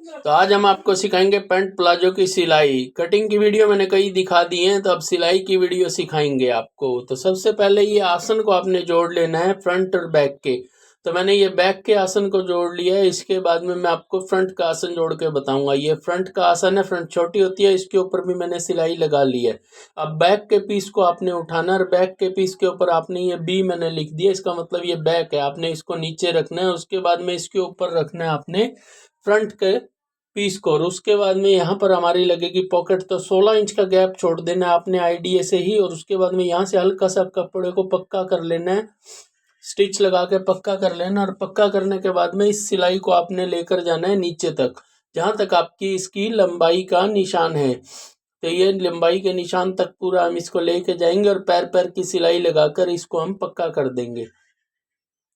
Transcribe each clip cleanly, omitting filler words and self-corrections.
तो आज हम आपको सिखाएंगे पैंट प्लाजो की सिलाई। कटिंग की वीडियो मैंने कई दिखा दी हैं, तो अब सिलाई की वीडियो सिखाएंगे आपको। तो सबसे पहले ये आसन को आपने जोड़ लेना है फ्रंट और बैक के। तो मैंने ये बैक के आसन को जोड़ लिया है। इसके बाद में मैं आपको फ्रंट का आसन जोड़ के बताऊंगा। ये फ्रंट का आसन है, फ्रंट छोटी होती है, इसके ऊपर भी मैंने सिलाई लगा ली है। अब बैक के पीस को आपने उठाना है और बैक के पीस के ऊपर आपने ये बी मैंने लिख दिया, इसका मतलब ये बैक है। आपने इसको नीचे रखना है, उसके बाद में इसके ऊपर रखना है आपने फ्रंट के पीस को। और उसके बाद में यहाँ पर हमारी लगेगी पॉकेट। तो 16 इंच का गैप छोड़ देना है आपने आईडीए से ही। और उसके बाद में यहाँ से हल्का सा कपड़े को पक्का कर लेना है, स्टिच लगा के पक्का कर लेना। और पक्का करने के बाद में इस सिलाई को आपने लेकर जाना है नीचे तक, जहाँ तक आपकी इसकी लंबाई का निशान है। तो ये लंबाई के निशान तक पूरा हम इसको लेके जाएंगे और पैर पैर की सिलाई लगाकर इसको हम पक्का कर देंगे।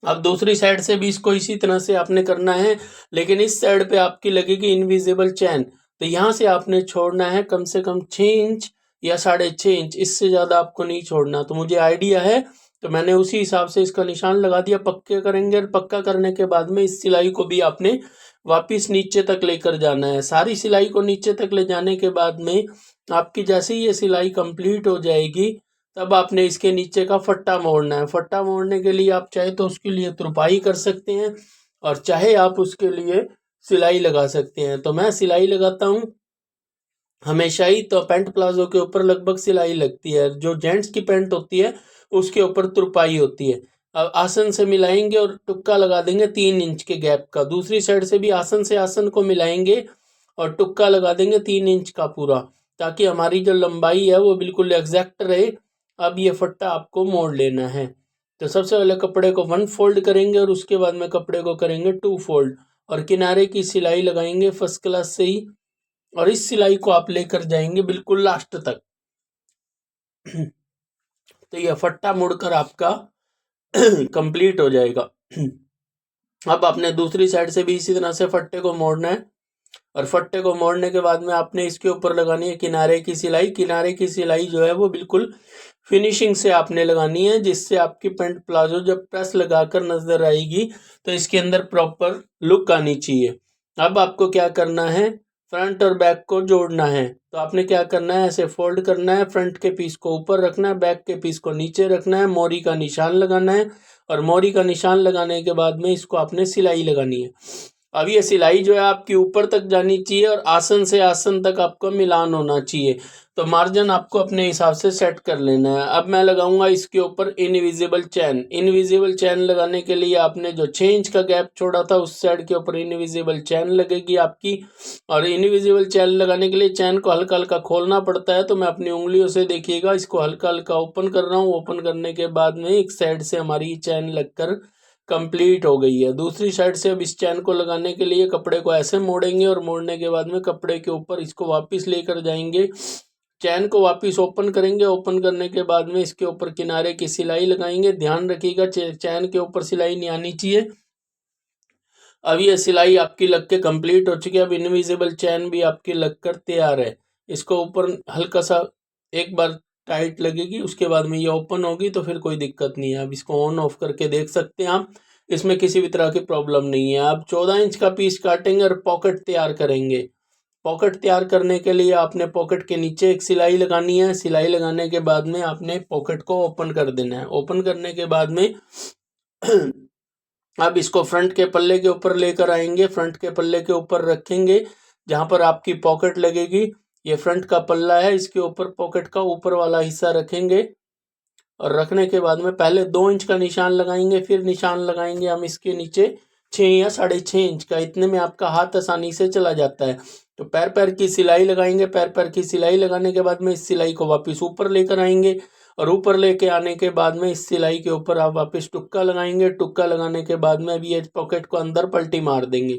अब दूसरी साइड से भी इसको इसी तरह से आपने करना है, लेकिन इस साइड पे आपकी लगेगी इनविजिबल चैन। तो यहाँ से आपने छोड़ना है कम से कम 6 इंच या 6.5 इंच, इससे ज़्यादा आपको नहीं छोड़ना। तो मुझे आइडिया है, तो मैंने उसी हिसाब से इसका निशान लगा दिया। पक्के करेंगे और पक्का करने के बाद में इस सिलाई को भी आपने वापिस नीचे तक लेकर जाना है। सारी सिलाई को नीचे तक ले जाने के बाद में आपकी जैसे ही ये सिलाई कंप्लीट हो जाएगी, तब आपने इसके नीचे का फट्टा मोड़ना है। फट्टा मोड़ने के लिए आप चाहे तो उसके लिए तुरपाई कर सकते हैं और चाहे आप उसके लिए सिलाई लगा सकते हैं। तो मैं सिलाई लगाता हूँ हमेशा ही। तो पैंट प्लाजो के ऊपर लगभग सिलाई लगती है। जो जेंट्स की पैंट होती है उसके ऊपर तुरपाई होती है। अब आसन से मिलाएंगे और टुक्का लगा देंगे 3 इंच के गैप का। दूसरी साइड से भी आसन से आसन को मिलाएंगे और टुक्का लगा देंगे 3 इंच का पूरा, ताकि हमारी जो लंबाई है वो बिल्कुल एग्जैक्ट रहे। अब ये फट्टा आपको मोड़ लेना है। तो सबसे पहले कपड़े को 1 फोल्ड करेंगे और उसके बाद में कपड़े को करेंगे 2 फोल्ड और किनारे की सिलाई लगाएंगे फर्स्ट क्लास से ही। और इस सिलाई को आप लेकर जाएंगे बिल्कुल लास्ट तक। तो यह फट्टा मुड़कर आपका कंप्लीट हो जाएगा। अब आपने दूसरी साइड से भी इसी तरह से फट्टे को मोड़ना है और फट्टे को मोड़ने के बाद में आपने इसके ऊपर लगानी है किनारे की सिलाई। किनारे की सिलाई जो है वो बिल्कुल फिनिशिंग से आपने लगानी है, जिससे आपकी पैंट प्लाजो जब प्रेस लगाकर नजर आएगी तो इसके अंदर प्रॉपर लुक आनी चाहिए। अब आपको क्या करना है, फ्रंट और बैक को जोड़ना है। तो आपने क्या करना है, ऐसे फोल्ड करना है, फ्रंट के पीस को ऊपर रखना है, बैक के पीस को नीचे रखना है, मोरी का निशान लगाना है। और मोरी का निशान लगाने के बाद में इसको आपने सिलाई लगानी है। अब ये सिलाई जो है आपकी ऊपर तक जानी चाहिए और आसन से आसन तक आपको मिलान होना चाहिए। तो मार्जिन आपको अपने हिसाब से सेट कर लेना है। अब मैं लगाऊंगा इसके ऊपर इनविजिबल चैन। इनविजिबल चैन लगाने के लिए आपने जो 6 इंच का गैप छोड़ा था उस साइड के ऊपर इनविजिबल चैन लगेगी आपकी। और इनविजिबल चैन लगाने के लिए चैन को हल्का हल्का खोलना पड़ता है। तो मैं अपनी उंगलियों से देखिएगा, इसको हल्का हल्का ओपन कर रहा हूँ। ओपन करने के बाद में एक साइड से हमारी चैन लगकर कंप्लीट हो गई है। दूसरी साइड से अब इस चैन को लगाने के लिए कपड़े को ऐसे मोड़ेंगे और मोड़ने के बाद में कपड़े के ऊपर इसको वापस लेकर जाएंगे। चैन को वापस ओपन करेंगे। ओपन करने के बाद में इसके ऊपर किनारे की सिलाई लगाएंगे। ध्यान रखिएगा चैन के ऊपर सिलाई नहीं आनी चाहिए। अब ये सिलाई आपकी लग के कंप्लीट हो चुकी है। अब इनविजिबल चैन भी आपकी लग कर तैयार है। इसको ऊपर हल्का सा एक बार टाइट लगेगी, उसके बाद में ये ओपन होगी, तो फिर कोई दिक्कत नहीं है। अब इसको ऑन ऑफ करके देख सकते हैं आप, इसमें किसी भी तरह की प्रॉब्लम नहीं है। आप 14 इंच का पीस काटेंगे और पॉकेट तैयार करेंगे। पॉकेट तैयार करने के लिए आपने पॉकेट के नीचे एक सिलाई लगानी है। सिलाई लगाने के बाद में आपने पॉकेट को ओपन कर देना है। ओपन करने के बाद में अब इसको फ्रंट के पल्ले के ऊपर लेकर आएंगे। फ्रंट के पल्ले के ऊपर रखेंगे जहाँ पर आपकी पॉकेट लगेगी। ये फ्रंट का पल्ला है, इसके ऊपर पॉकेट का ऊपर वाला हिस्सा रखेंगे। और रखने के बाद में पहले 2 इंच का निशान लगाएंगे, फिर निशान लगाएंगे हम इसके नीचे 6 या 6.5 इंच का। इतने में आपका हाथ आसानी से चला जाता है। तो पैर पैर की सिलाई लगाएंगे। पैर पैर की सिलाई लगाने के बाद में इस सिलाई को वापस ऊपर लेकर आएंगे और ऊपर लेके आने के बाद में इस सिलाई के ऊपर आप वापस टुक्का लगाएंगे। टुक्का लगाने के बाद में अभी ये पॉकेट को अंदर पलटी मार देंगे।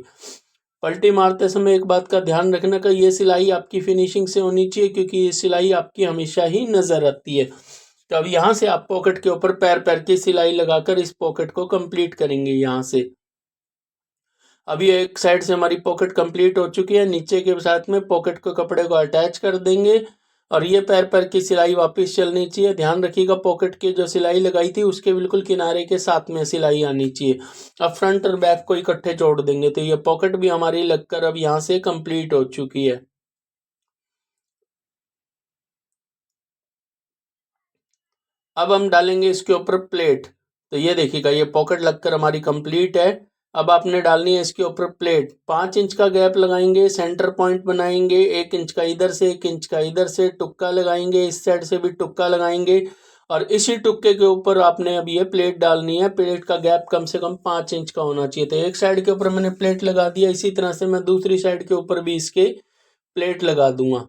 पलटी मारते समय एक बात का ध्यान रखना कि ये सिलाई आपकी फिनिशिंग से होनी चाहिए, क्योंकि ये सिलाई आपकी हमेशा ही नजर आती है। तो अब यहाँ से आप पॉकेट के ऊपर पैर पैर की सिलाई लगाकर इस पॉकेट को कंप्लीट करेंगे यहाँ से। अभी एक साइड से हमारी पॉकेट कंप्लीट हो चुकी है। नीचे के साथ में पॉकेट को कपड़े को अटैच कर देंगे और ये पैर पैर की सिलाई वापस चलनी चाहिए। ध्यान रखिएगा पॉकेट की जो सिलाई लगाई थी उसके बिल्कुल किनारे के साथ में सिलाई आनी चाहिए। अब फ्रंट और बैक को इकट्ठे जोड़ देंगे तो ये पॉकेट भी हमारी लगकर अब यहाँ से कंप्लीट हो चुकी है। अब हम डालेंगे इसके ऊपर प्लेट। तो ये देखिएगा ये पॉकेट लगकर हमारी कंप्लीट है। अब आपने डालनी है इसके ऊपर प्लेट। 5 इंच का गैप लगाएंगे, सेंटर पॉइंट बनाएंगे, 1 इंच का इधर से 1 इंच का इधर से टुक्का लगाएंगे, इस साइड से भी टुक्का लगाएंगे और इसी टुक्के के ऊपर आपने अब ये प्लेट डालनी है। प्लेट का गैप कम से कम 5 इंच का होना चाहिए। तो एक साइड के ऊपर मैंने प्लेट लगा दिया, इसी तरह से मैं दूसरी साइड के ऊपर भी इसके प्लेट लगा दूंगा।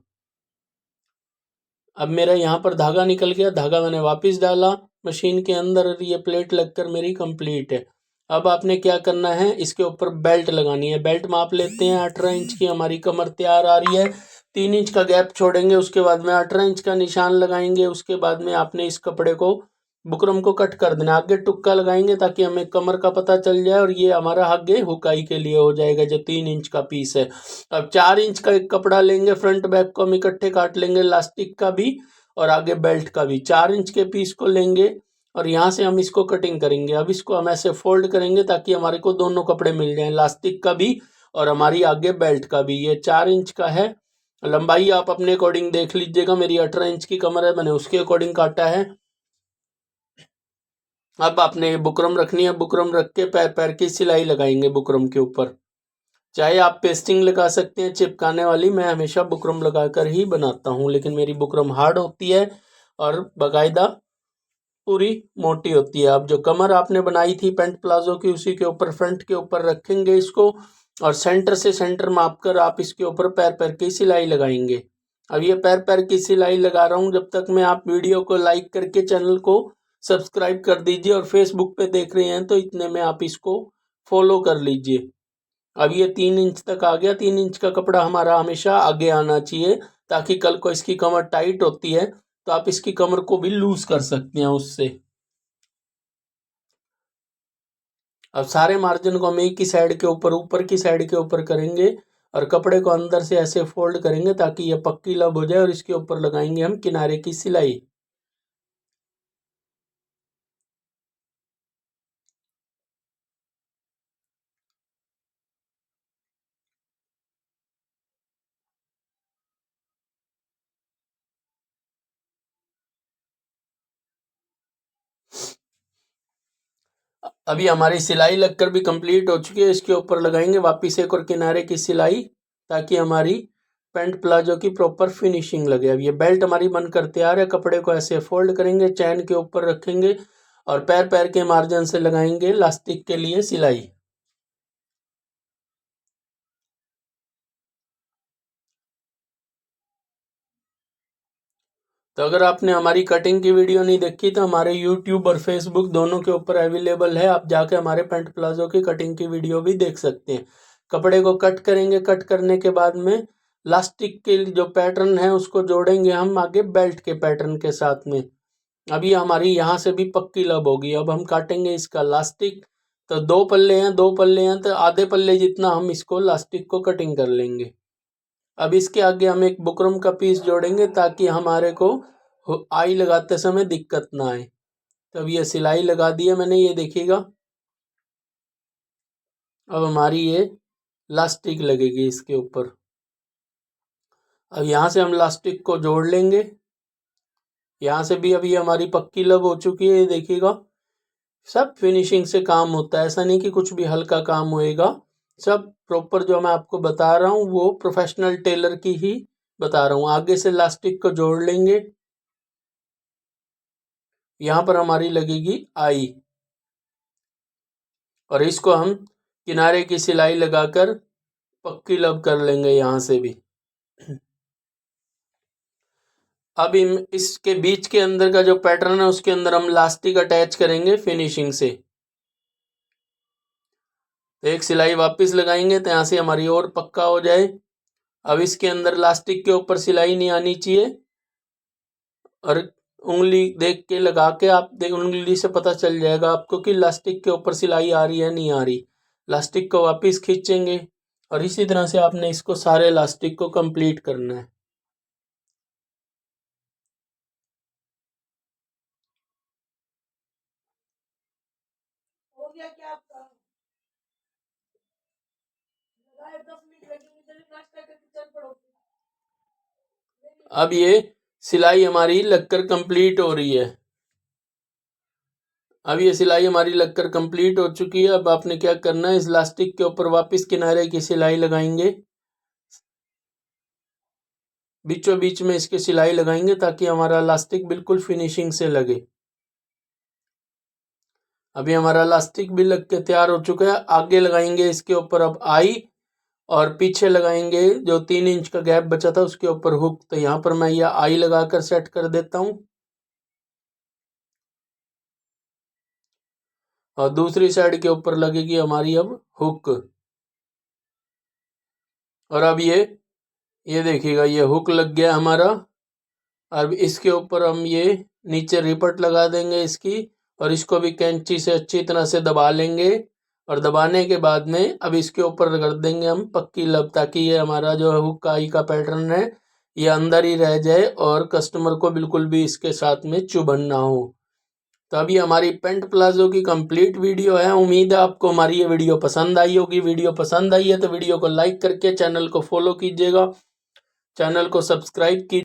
अब मेरा यहाँ पर धागा निकल गया, धागा मैंने वापस डाला मशीन के अंदर और ये प्लेट लगकर मेरी कंप्लीट है। अब आपने क्या करना है, इसके ऊपर बेल्ट लगानी है। बेल्ट माप लेते हैं, 18 इंच की हमारी कमर तैयार आ रही है। 3 इंच का गैप छोड़ेंगे, उसके बाद में 18 इंच का निशान लगाएंगे। उसके बाद में आपने इस कपड़े को बुकरम को कट कर देना। आगे टुक्का लगाएंगे ताकि हमें कमर का पता चल जाए और ये हमारा आगे हुकाई के लिए हो जाएगा जो 3 इंच का पीस है। अब 4 इंच का एक कपड़ा लेंगे, फ्रंट बैक को हम इकट्ठे काट लेंगे, लास्टिक का भी और आगे बेल्ट का भी। 4 इंच के पीस को लेंगे और यहाँ से हम इसको कटिंग करेंगे। अब इसको हम ऐसे फोल्ड करेंगे ताकि हमारे को दोनों कपड़े मिल जाएं, लास्टिक का भी और हमारी आगे बेल्ट का भी। ये 4 इंच का है। लंबाई आप अपने अकॉर्डिंग देख लीजिएगा। मेरी 18 इंच की कमर है, मैंने उसके अकॉर्डिंग काटा है। अब आपने बुकरम रखनी है, बुकरम रख के पैर पैर की सिलाई लगाएंगे बुकरम के ऊपर। चाहे आप पेस्टिंग लगा सकते हैं चिपकाने वाली, मैं हमेशा बुकरम लगाकर ही बनाता हूँ, लेकिन मेरी बुकरम हार्ड होती है और बाकायदा पूरी मोटी होती है। अब जो कमर आपने बनाई थी पैंट प्लाजो की उसी के ऊपर फ्रंट के ऊपर रखेंगे इसको और सेंटर से सेंटर माप कर आप इसके ऊपर पैर पैर की सिलाई लगाएंगे। अब ये पैर पैर की सिलाई लगा रहा हूँ जब तक मैं, आप वीडियो को लाइक करके चैनल को सब्सक्राइब कर दीजिए और फेसबुक पे देख रहे हैं तो इतने में आप इसको फॉलो कर लीजिए। अब ये 3 इंच तक आ गया। 3 इंच का कपड़ा हमारा हमेशा आगे आना चाहिए ताकि कल को इसकी कमर टाइट होती है तो आप इसकी कमर को भी लूज कर सकते हैं उससे। अब सारे मार्जिन को हम एक ही साइड के ऊपर, ऊपर की साइड के ऊपर करेंगे और कपड़े को अंदर से ऐसे फोल्ड करेंगे ताकि ये पक्की लब हो जाए और इसके ऊपर लगाएंगे हम किनारे की सिलाई। अभी हमारी सिलाई लगकर भी कंप्लीट हो चुकी है। इसके ऊपर लगाएंगे वापिस एक और किनारे की सिलाई ताकि हमारी पैंट प्लाजो की प्रॉपर फिनिशिंग लगे। अब ये बेल्ट हमारी बनकर तैयार है। कपड़े को ऐसे फोल्ड करेंगे, चैन के ऊपर रखेंगे और पैर पैर के मार्जिन से लगाएंगे लास्टिक के लिए सिलाई। तो अगर आपने हमारी कटिंग की वीडियो नहीं देखी तो हमारे यूट्यूब और फेसबुक दोनों के ऊपर अवेलेबल है, आप जाके हमारे पैंट प्लाजो की कटिंग की वीडियो भी देख सकते हैं। कपड़े को कट करेंगे, कट करने के बाद में लास्टिक के जो पैटर्न है उसको जोड़ेंगे हम आगे बेल्ट के पैटर्न के साथ में। अभी हमारी यहाँ से भी पक्की लब होगी। अब हम काटेंगे इसका लास्टिक। तो 2 पल्ले हैं तो आधे पल्ले जितना हम इसको लास्टिक को कटिंग कर लेंगे। अब इसके आगे हम एक बुकरम का पीस जोड़ेंगे ताकि हमारे को आई लगाते समय दिक्कत ना आए। तब ये सिलाई लगा दी है मैंने, ये देखिएगा। अब हमारी ये लास्टिक लगेगी इसके ऊपर। अब यहाँ से हम लास्टिक को जोड़ लेंगे। यहाँ से भी अभी हमारी पक्की लब हो चुकी है, ये देखिएगा। सब फिनिशिंग से काम होता है, ऐसा नहीं कि कुछ भी हल्का काम होएगा। सब प्रॉपर जो मैं आपको बता रहा हूँ वो प्रोफेशनल टेलर की ही बता रहा हूँ। आगे से लास्टिक को जोड़ लेंगे। यहाँ पर हमारी लगेगी आई और इसको हम किनारे की सिलाई लगाकर पक्की लब कर लेंगे यहाँ से भी। अब इसके बीच के अंदर का जो पैटर्न है उसके अंदर हम लास्टिक अटैच करेंगे फिनिशिंग से। तो एक सिलाई वापस लगाएंगे तो यहाँ से हमारी और पक्का हो जाए। अब इसके अंदर लास्टिक के ऊपर सिलाई नहीं आनी चाहिए और उंगली देख के लगा के आप उंगली से पता चल जाएगा आपको कि लास्टिक के ऊपर सिलाई आ रही है नहीं आ रही। लास्टिक को वापस खींचेंगे और इसी तरह से आपने इसको सारे लास्टिक को कंप्लीट करना है। अब ये सिलाई हमारी लगकर कंप्लीट हो रही है। अब ये सिलाई हमारी लगकर कंप्लीट हो चुकी है। अब आपने क्या करना है, इस इलास्टिक के ऊपर वापस किनारे की सिलाई लगाएंगे, बीचों बीच में इसके सिलाई लगाएंगे ताकि हमारा इलास्टिक बिल्कुल फिनिशिंग से लगे। अभी हमारा इलास्टिक भी लग के तैयार हो चुका है। आगे लगाएंगे इसके ऊपर अब आई, और पीछे लगाएंगे जो 3 इंच का गैप बचा था उसके ऊपर हुक। तो यहाँ पर मैं यह आई लगाकर सेट कर देता हूँ, और दूसरी साइड के ऊपर लगेगी हमारी अब हुक। और अब ये देखिएगा, ये हुक लग गया हमारा। अब इसके ऊपर हम ये नीचे रिपट लगा देंगे इसकी, और इसको भी कैंची से अच्छी तरह से दबा लेंगे। और दबाने के बाद में अब इसके ऊपर कर देंगे हम पक्की लब, ताकि ये हमारा जो हुक आई का पैटर्न है ये अंदर ही रह जाए और कस्टमर को बिल्कुल भी इसके साथ में चुभन ना हो। तो अभी हमारी पेंट प्लाजो की कंप्लीट वीडियो है। उम्मीद है आपको हमारी ये वीडियो पसंद आई होगी। वीडियो पसंद आई है तो वीडियो को लाइक करके चैनल को फॉलो कीजिएगा, चैनल को सब्सक्राइब कीजिए।